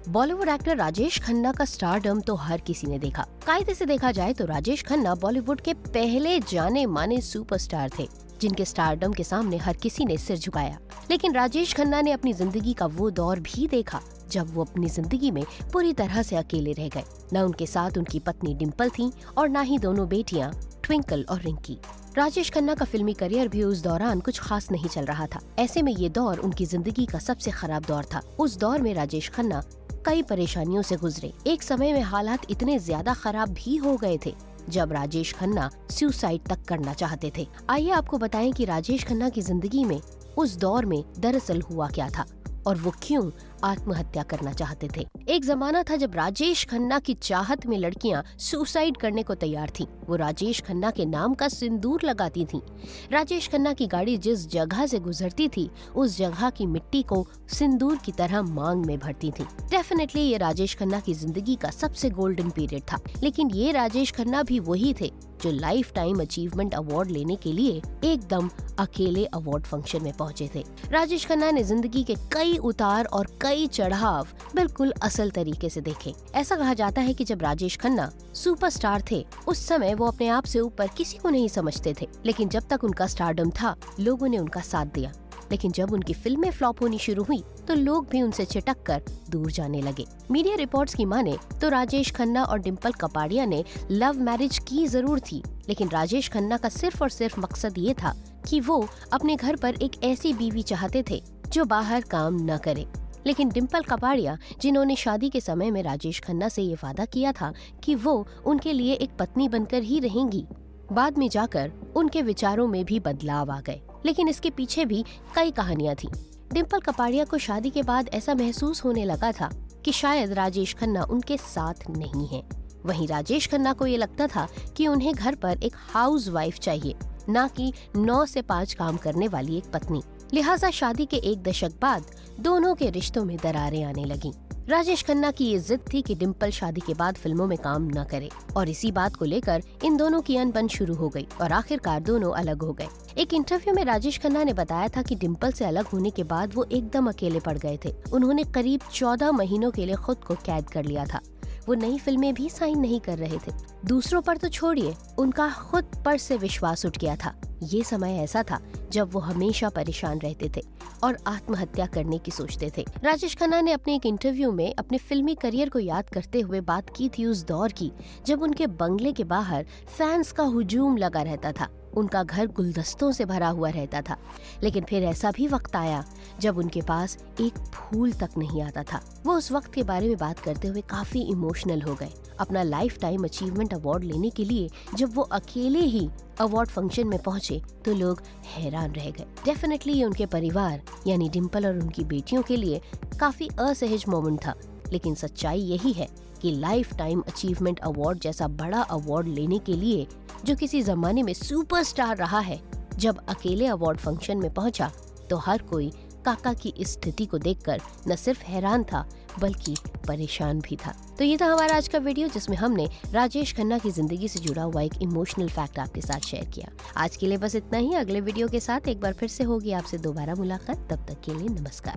Bollywood actor Rajesh Khanna का stardom तो हर किसी ने देखा। कायदे से देखा जाए तो राजेश खन्ना बॉलीवुड के पहले जाने माने सुपरस्टार थे, जिनके स्टारडम के सामने हर किसी ने सिर झुकाया। लेकिन राजेश खन्ना ने अपनी जिंदगी का वो दौर भी देखा जब वो अपनी जिंदगी में पूरी तरह से अकेले रह गए। न उनके साथ उनकी पत्नी डिम्पल थी और न ही दोनों बेटियां ट्विंकल और रिंकी। राजेश खन्ना का फिल्मी करियर भी उस दौरान कुछ खास नहीं चल रहा था। ऐसे में ये दौर उनकी जिंदगी का सबसे खराब दौर था। उस दौर में राजेश खन्ना कई परेशानियों से गुजरे। एक समय में हालात इतने ज्यादा खराब भी हो गए थे जब राजेश खन्ना सुसाइड तक करना चाहते थे। आइए आपको बताएं कि राजेश खन्ना की जिंदगी में उस दौर में दरअसल हुआ क्या था और वो क्यों आत्महत्या करना चाहते थे। एक जमाना था जब राजेश खन्ना की चाहत में लड़कियां सुसाइड करने को तैयार थीं। वो राजेश खन्ना के नाम का सिंदूर लगाती थीं। राजेश खन्ना की गाड़ी जिस जगह से गुजरती थी उस जगह की मिट्टी को सिंदूर की तरह मांग में भरती थी। डेफिनेटली ये राजेश खन्ना की जिंदगी का सबसे गोल्डन पीरियड था। लेकिन ये राजेश खन्ना भी वही थे जो लाइफ टाइम अचीवमेंट अवार्ड लेने के लिए एकदम अकेले अवार्ड फंक्शन में पहुंचे थे। राजेश खन्ना ने जिंदगी के कई उतार और कई चढ़ाव बिल्कुल असल तरीके से देखे। ऐसा कहा जाता है कि जब राजेश खन्ना सुपरस्टार थे उस समय वो अपने आप से ऊपर किसी को नहीं समझते थे। लेकिन जब तक उनका स्टारडम था लोगों ने उनका साथ दिया। लेकिन जब उनकी फिल्में फ्लॉप होनी शुरू हुई तो लोग भी उनसे छिटक कर दूर जाने लगे। मीडिया रिपोर्ट्स की माने तो राजेश खन्ना और डिम्पल कपाड़िया ने लव मैरिज की जरूर थी, लेकिन राजेश खन्ना का सिर्फ और सिर्फ मकसद ये था कि वो अपने घर पर एक ऐसी बीवी चाहते थे जो बाहर काम न करे। लेकिन डिम्पल कपाड़िया, जिन्होंने शादी के समय में राजेश खन्ना से ये वादा किया था कि वो उनके लिए एक पत्नी बनकर ही रहेंगी, बाद में जाकर उनके विचारों में भी बदलाव आ गए। लेकिन इसके पीछे भी कई कहानियां थी। डिम्पल कपाड़िया को शादी के बाद ऐसा महसूस होने लगा था कि शायद राजेश खन्ना उनके साथ नहीं है। वहीं राजेश खन्ना को ये लगता था कि उन्हें घर पर एक हाउस वाइफ चाहिए, न कि 9 से 5 काम करने वाली एक पत्नी। लिहाजा शादी के 1 दशक बाद दोनों के रिश्तों में दरारें आने लगी। राजेश खन्ना की ये जिद थी कि डिम्पल शादी के बाद फिल्मों में काम न करे और इसी बात को लेकर इन दोनों की अनबन शुरू हो गई और आखिरकार दोनों अलग हो गए। एक इंटरव्यू में राजेश खन्ना ने बताया था कि डिम्पल से अलग होने के बाद वो एकदम अकेले पड़ गए थे। उन्होंने करीब 14 महीनों के लिए खुद को कैद कर लिया था। वो नई फिल्में भी साइन नहीं कर रहे थे। दूसरों पर तो छोड़िए, उनका खुद पर से विश्वास उठ गया था। ये समय ऐसा था जब वो हमेशा परेशान रहते थे और आत्महत्या करने की सोचते थे। राजेश खन्ना ने अपने एक इंटरव्यू में अपने फिल्मी करियर को याद करते हुए बात की थी उस दौर की जब उनके बंगले के बाहर फैंस का हुजूम लगा रहता था। उनका घर गुलदस्तों से भरा हुआ रहता था। लेकिन फिर ऐसा भी वक्त आया जब उनके पास एक फूल तक नहीं आता था। वो उस वक्त के बारे में बात करते हुए काफी इमोशनल हो गए। अपना लाइफ टाइम अचीवमेंट अवार्ड लेने के लिए जब वो अकेले ही अवार्ड फंक्शन में पहुंचे तो लोग हैरान रह गए। डेफिनेटली ये उनके परिवार यानी डिम्पल और उनकी बेटियों के लिए काफी असहज मोमेंट था। लेकिन सच्चाई यही है कि लाइफ टाइम अचीवमेंट अवार्ड जैसा बड़ा अवार्ड लेने के लिए जो किसी जमाने में सुपरस्टार रहा है, जब अकेले अवार्ड फंक्शन में पहुंचा तो हर कोई काका की इस स्थिति को देखकर न सिर्फ हैरान था बल्कि परेशान भी था। तो ये था हमारा आज का वीडियो जिसमें हमने राजेश खन्ना की जिंदगी से जुड़ा हुआ एक इमोशनल फैक्ट आपके साथ शेयर किया। आज के लिए बस इतना ही। अगले वीडियो के साथ एक बार फिर से होगी आपसे दोबारा मुलाकात। तब तक के लिए नमस्कार।